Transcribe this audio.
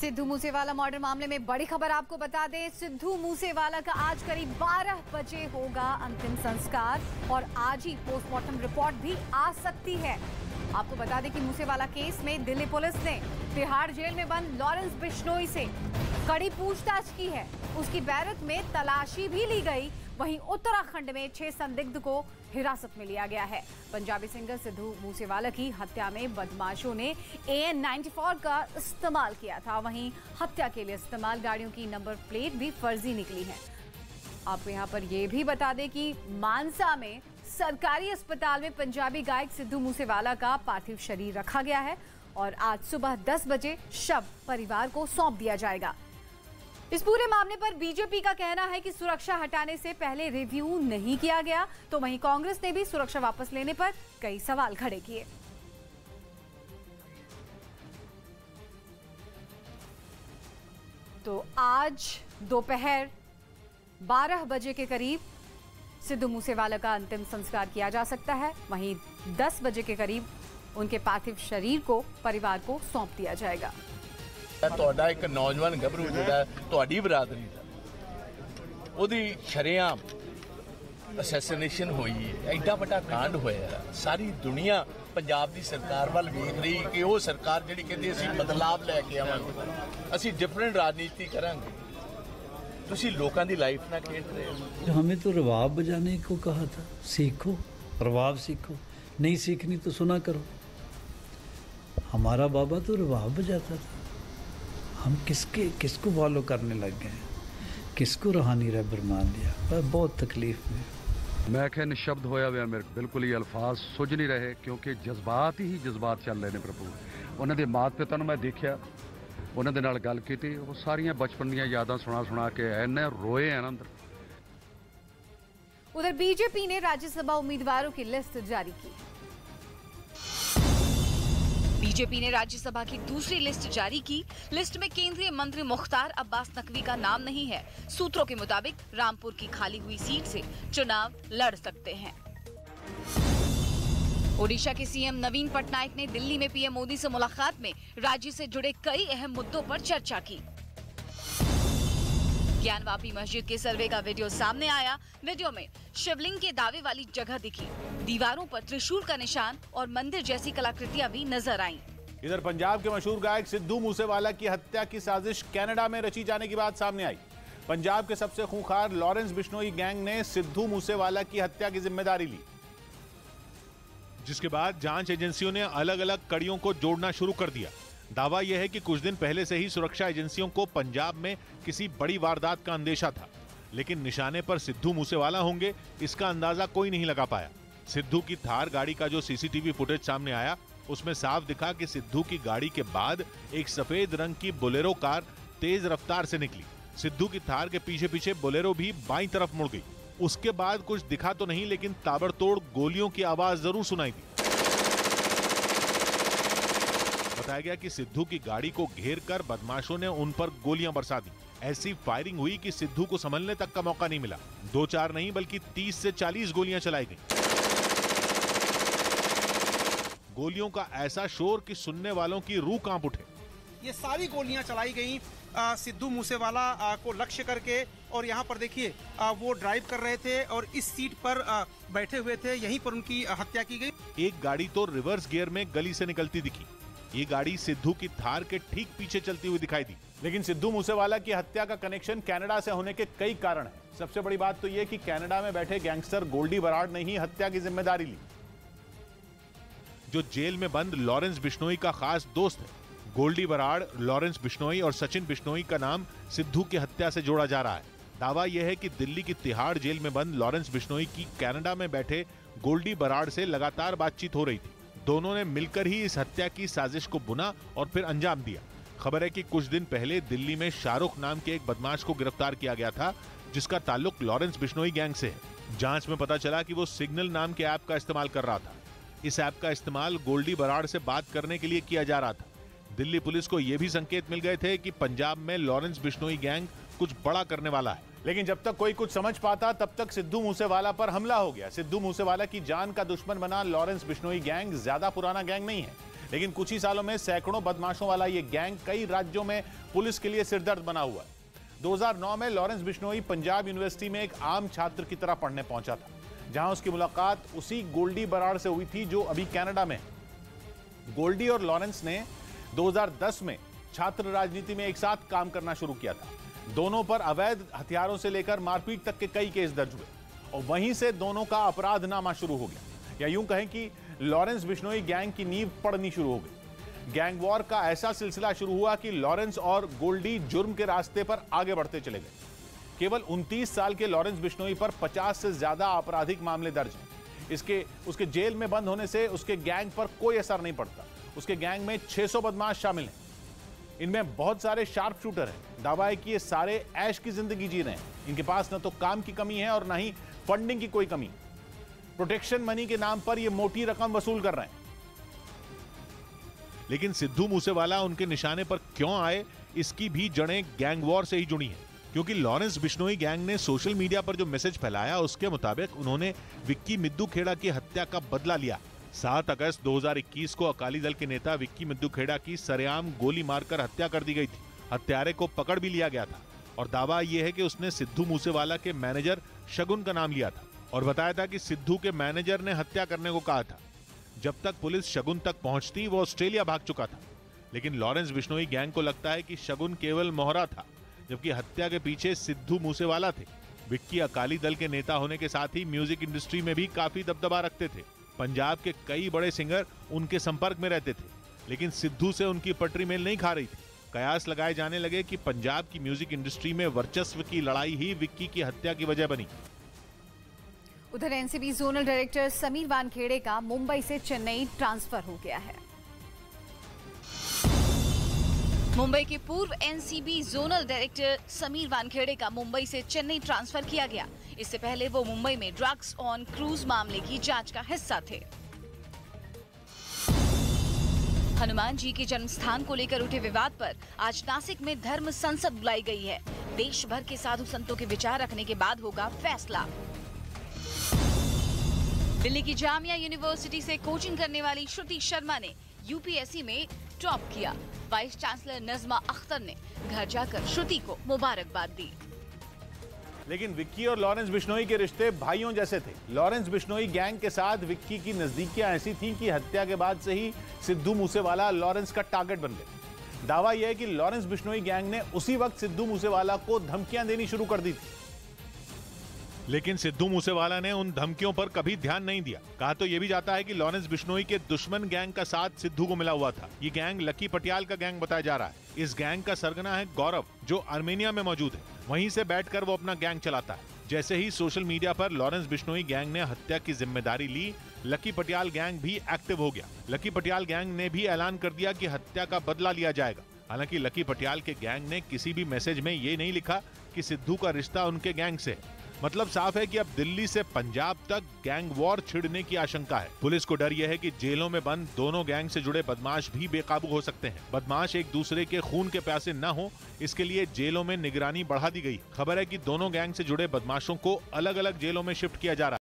Sidhu Moosewala murder मामले में बड़ी खबर आपको बता दें, सिद्धू मूसेवाला का आज करीब 12 बजे होगा अंतिम संस्कार और आज ही पोस्टमार्टम रिपोर्ट भी आ सकती है। आपको बता दें कि मूसेवाला केस में दिल्ली पुलिस ने तिहाड़ जेल में बंद लॉरेंस बिश्नोई से कड़ी पूछताछ की है। उसकी बैरक में तलाशी भी ली गई। वहीं उत्तराखंड में 6 संदिग्ध को हिरासत में लिया गया है। पंजाबी सिंगर सिद्धू मूसेवाला की हत्या में बदमाशों ने AN-94 का इस्तेमाल किया था। वहीं हत्या के लिए इस्तेमाल गाड़ियों की नंबर प्लेट भी फर्जी निकली है। आपको यहाँ पर यह भी बता दें कि मानसा में सरकारी अस्पताल में पंजाबी गायक सिद्धू मूसेवाला का पार्थिव शरीर रखा गया है और आज सुबह 10 बजे शव परिवार को सौंप दिया जाएगा। इस पूरे मामले पर बीजेपी का कहना है कि सुरक्षा हटाने से पहले रिव्यू नहीं किया गया, तो वहीं कांग्रेस ने भी सुरक्षा वापस लेने पर कई सवाल खड़े किए। तो आज दोपहर 12 बजे के करीब सिद्धू मूसेवाला का अंतिम संस्कार किया जा सकता है। वहीं 10 बजे के करीब उनके पार्थिव शरीर को परिवार को सौंप दिया जाएगा। ਤੁਹਾਡਾ ਇੱਕ ਨੌਜਵਾਨ ਗੱਭਰੂ ਜਿਹੜਾ ਤੁਹਾਡੀ ਬਰਾਦਰੀ ਦਾ ਉਹਦੀ ਸ਼ਰੇਆਮ ਅਸੈਸੀਨੇਸ਼ਨ ਹੋਈ ਹੈ, ਐਡਾ ਵੱਡਾ ਕਾਂਡ ਹੋਇਆ। ਸਾਰੀ ਦੁਨੀਆ ਪੰਜਾਬ ਦੀ ਸਰਕਾਰ ਵੱਲ ਵੇਖ ਰਹੀ ਕਿ ਉਹ ਸਰਕਾਰ ਜਿਹੜੀ ਕਹਿੰਦੀ ਅਸੀਂ ਬਦਲਾਵ ਲੈ ਕੇ ਆਵਾਂਗੇ, ਅਸੀਂ ਡਿਫਰੈਂਟ ਰਾਜਨੀਤੀ ਕਰਾਂਗੇ। ਤੁਸੀਂ ਲੋਕਾਂ ਦੀ ਲਾਈਫ ਨਾਲ ਖੇਡ ਰਹੇ ਹੋ। हमें तो रवाब बजाने को कहा था, सीखो रवाब सीखो, नहीं सीखनी तो सुना करो। हमारा बाबा तो रवाब बजाता था, हम किसको फॉलो करने लग गए, किसको रूहानी रहबर मान लिया। पर बहुत तकलीफ में मैं क्या निशब्द होया हुआ मेरे बिल्कुल ही अल्फाज सुझ नहीं रहे, क्योंकि जज्बात ही जज्बात चल रहे हैं। प्रभु उन्होंने माता पिता ने मैं देखा, उन्होंने नाल गल की, वो सारिया बचपन दी यादां सुना के इन्ने रोए हैं अंदर। उधर बीजेपी ने राज्यसभा उम्मीदवारों की लिस्ट जारी की। बीजेपी ने राज्यसभा की दूसरी लिस्ट जारी की। लिस्ट में केंद्रीय मंत्री मुख्तार अब्बास नकवी का नाम नहीं है। सूत्रों के मुताबिक रामपुर की खाली हुई सीट से चुनाव लड़ सकते हैं। ओडिशा के सीएम नवीन पटनायक ने दिल्ली में पीएम मोदी से मुलाकात में राज्य से जुड़े कई अहम मुद्दों पर चर्चा की। ज्ञानवापी मस्जिद के सर्वे का वीडियो सामने आया। वीडियो में शिवलिंग के दावे वाली जगह दिखी, दीवारों पर त्रिशूल का निशान और मंदिर जैसी कलाकृतियां भी नजर आईं। इधर पंजाब के मशहूर गायक सिद्धू मूसेवाला की हत्या की साजिश कनाडा में रची जाने की बात सामने आई। पंजाब के सबसे खूंखार लॉरेंस बिश्नोई गैंग ने सिद्धू मूसेवाला की हत्या की जिम्मेदारी ली, जिसके बाद जांच एजेंसियों ने अलग अलग कड़ियों को जोड़ना शुरू कर दिया। दावा यह है कि कुछ दिन पहले से ही सुरक्षा एजेंसियों को पंजाब में किसी बड़ी वारदात का अंदेशा था, लेकिन निशाने पर सिद्धू मूसेवाला होंगे इसका अंदाजा कोई नहीं लगा पाया। सिद्धू की थार गाड़ी का जो सीसीटीवी फुटेज सामने आया, उसमें साफ दिखा कि सिद्धू की गाड़ी के बाद एक सफेद रंग की बोलेरो कार तेज रफ्तार से निकली। सिद्धू की थार के पीछे पीछे बोलेरो भी बाईं तरफ मुड़ गई। उसके बाद कुछ दिखा तो नहीं, लेकिन ताबड़तोड़ गोलियों की आवाज जरूर सुनाई दी। बताया गया कि सिद्धू की गाड़ी को घेर कर बदमाशों ने उन पर गोलियां बरसा दी। ऐसी फायरिंग हुई कि सिद्धू को संभलने तक का मौका नहीं मिला। 2-4 नहीं बल्कि 30 से 40 गोलियां चलाई गईं। गोलियों का ऐसा शोर कि सुनने वालों की रूह कांप उठे। ये सारी गोलियां चलाई गईं सिद्धू मूसेवाला को लक्ष्य करके, और यहाँ पर देखिए वो ड्राइव कर रहे थे और इस सीट पर बैठे हुए थे, यहीं पर उनकी हत्या की गई। एक गाड़ी तो रिवर्स गियर में गली से निकलती दिखी। ये गाड़ी सिद्धू की थार के ठीक पीछे चलती हुई दिखाई दी। लेकिन सिद्धू मूसेवाला की हत्या का कनेक्शन कनाडा से होने के कई कारण हैं। सबसे बड़ी बात तो यह कि कनाडा में बैठे गैंगस्टर गोल्डी बराड़ ने ही हत्या की जिम्मेदारी ली, जो जेल में बंद लॉरेंस बिश्नोई का खास दोस्त है। गोल्डी बराड़, लॉरेंस बिश्नोई और सचिन बिश्नोई का नाम सिद्धू की हत्या से जोड़ा जा रहा है। दावा यह है कि दिल्ली की तिहाड़ जेल में बंद लॉरेंस बिश्नोई की कनाडा में बैठे गोल्डी बराड़ से लगातार बातचीत हो रही थी। दोनों ने मिलकर ही इस हत्या की साजिश को बुना और फिर अंजाम दिया। खबर है कि कुछ दिन पहले दिल्ली में शाहरुख नाम के एक बदमाश को गिरफ्तार किया गया था, जिसका ताल्लुक लॉरेंस बिश्नोई गैंग से है। जांच में पता चला कि वो सिग्नल नाम के ऐप का इस्तेमाल कर रहा था। इस ऐप का इस्तेमाल गोल्डी बराड़ से बात करने के लिए किया जा रहा था। दिल्ली पुलिस को यह भी संकेत मिल गए थे कि पंजाब में लॉरेंस बिश्नोई गैंग कुछ बड़ा करने वाला है। लेकिन जब तक कोई कुछ समझ पाता, तब तक सिद्धू मूसेवाला पर हमला हो गया। सिद्धू मूसेवाला की जान का दुश्मन बना लॉरेंस बिश्नोई गैंग ज्यादा पुराना गैंग नहीं है, लेकिन कुछ ही सालों में सैकड़ों बदमाशों वाला ये गैंग कई राज्यों में पुलिस के लिए सिरदर्द बना हुआ है। 2009 में लॉरेंस बिश्नोई पंजाब यूनिवर्सिटी में एक आम छात्र की तरह पढ़ने पहुंचा था, जहां उसकी मुलाकात उसी गोल्डी बराड़ से हुई थी जो अभी कनाडा में है। गोल्डी और लॉरेंस ने 2010 में छात्र राजनीति में एक साथ काम करना शुरू किया था। दोनों पर अवैध हथियारों से लेकर मारपीट तक के कई केस दर्ज हुए और वहीं से दोनों का अपराधनामा शुरू हो गया, या यूं कहें कि लॉरेंस बिश्नोई गैंग की नींव पड़नी शुरू हो गई। गैंग वॉर का ऐसा सिलसिला शुरू हुआ कि लॉरेंस और गोल्डी जुर्म के रास्ते पर आगे बढ़ते चले गए। केवल 29 साल के लॉरेंस बिश्नोई पर 50 से ज्यादा आपराधिक मामले दर्ज हैं। उसके जेल में बंद होने से उसके गैंग पर कोई असर नहीं पड़ता। उसके गैंग में 600 बदमाश शामिल हैं। इनमें बहुत सारे शार्प शूटर हैं। दावा है कि ये सारे ऐश की जिंदगी जी रहे हैं। इनके पास न तो काम की कमी है और न ही फंडिंग की कोई कमी। प्रोटेक्शन मनी के नाम पर ये मोटी रकम वसूल कर रहे हैं। लेकिन सिद्धू मूसेवाला उनके निशाने पर क्यों आए, इसकी भी जड़ें गैंग वॉर से ही जुड़ी हैं। क्योंकि लॉरेंस बिश्नोई गैंग ने सोशल मीडिया पर जो मैसेज फैलाया, उसके मुताबिक उन्होंने विक्की मिद्दू खेड़ा की हत्या का बदला लिया। 7 अगस्त 2021 को अकाली दल के नेता विक्की मिद्दू खेड़ा की सरेआम गोली मारकर हत्या कर दी गई थी। हत्यारे को पकड़ भी लिया गया था और दावा यह है कि उसने सिद्धू मूसेवाला के मैनेजर शगुन का नाम लिया था और बताया था कि सिद्धू के मैनेजर ने हत्या करने को कहा था। जब तक पुलिस शगुन तक पहुंचती वो ऑस्ट्रेलिया भाग चुका था। लेकिन लॉरेंस बिश्नोई गैंग को लगता है कि शगुन केवल मोहरा था, जबकि हत्या के पीछे सिद्धू मूसेवाला थे। विक्की अकाली दल के नेता होने के साथ ही म्यूजिक इंडस्ट्री में भी काफी दबदबा रखते थे। पंजाब के कई बड़े सिंगर उनके संपर्क में रहते थे, लेकिन सिद्धू से उनकी पटरी मेल नहीं खा रही थी। कयास लगाए जाने लगे कि पंजाब की म्यूजिक इंडस्ट्री में वर्चस्व की लड़ाई ही विक्की की हत्या की वजह बनी। उधर NCB zonal director Sameer Wankhede का मुंबई से चेन्नई ट्रांसफर हो गया है। मुंबई के पूर्व NCB zonal director Sameer Wankhede का मुंबई से चेन्नई ट्रांसफर किया गया। इससे पहले वो मुंबई में ड्रग्स ऑन क्रूज मामले की जांच का हिस्सा थे। हनुमान जी के जन्म स्थान को लेकर उठे विवाद पर आज नासिक में धर्म संसद बुलाई गई है। देश भर के साधु संतों के विचार रखने के बाद होगा फैसला। दिल्ली की जामिया यूनिवर्सिटी से कोचिंग करने वाली श्रुति शर्मा ने यूपीएससी में टॉप किया। वाइस चांसलर नजमा अख्तर ने घर जाकर श्रुति को मुबारकबाद दी। लेकिन विक्की और लॉरेंस बिश्नोई के रिश्ते भाइयों जैसे थे। लॉरेंस बिश्नोई गैंग के साथ विक्की की नजदीकियां ऐसी थीं कि हत्या के बाद से ही सिद्धू मूसेवाला लॉरेंस का टारगेट बन गए। दावा यह है कि लॉरेंस बिश्नोई गैंग ने उसी वक्त सिद्धू मूसेवाला को धमकियां देनी शुरू कर दी थी। लेकिन सिद्धू मूसेवाला ने उन धमकियों पर कभी ध्यान नहीं दिया। कहा तो यह भी जाता है कि लॉरेंस बिश्नोई के दुश्मन गैंग का साथ सिद्धू को मिला हुआ था। ये गैंग लकी पटियाल का गैंग बताया जा रहा है। इस गैंग का सरगना है गौरव, जो आर्मेनिया में मौजूद है। वहीं से बैठकर वो अपना गैंग चलाता है। जैसे ही सोशल मीडिया पर लॉरेंस बिश्नोई गैंग ने हत्या की जिम्मेदारी ली, लकी पटियाल गैंग भी एक्टिव हो गया। लकी पटियाल गैंग ने भी ऐलान कर दिया कि हत्या का बदला लिया जाएगा। हालांकि लकी पटियाल के गैंग ने किसी भी मैसेज में ये नहीं लिखा कि सिद्धू का रिश्ता उनके गैंग से है। मतलब साफ है कि अब दिल्ली से पंजाब तक गैंग वॉर छिड़ने की आशंका है। पुलिस को डर यह है कि जेलों में बंद दोनों गैंग से जुड़े बदमाश भी बेकाबू हो सकते हैं। बदमाश एक दूसरे के खून के प्यासे न हो, इसके लिए जेलों में निगरानी बढ़ा दी गई। खबर है कि दोनों गैंग से जुड़े बदमाशों को अलग अलग जेलों में शिफ्ट किया जा रहा है।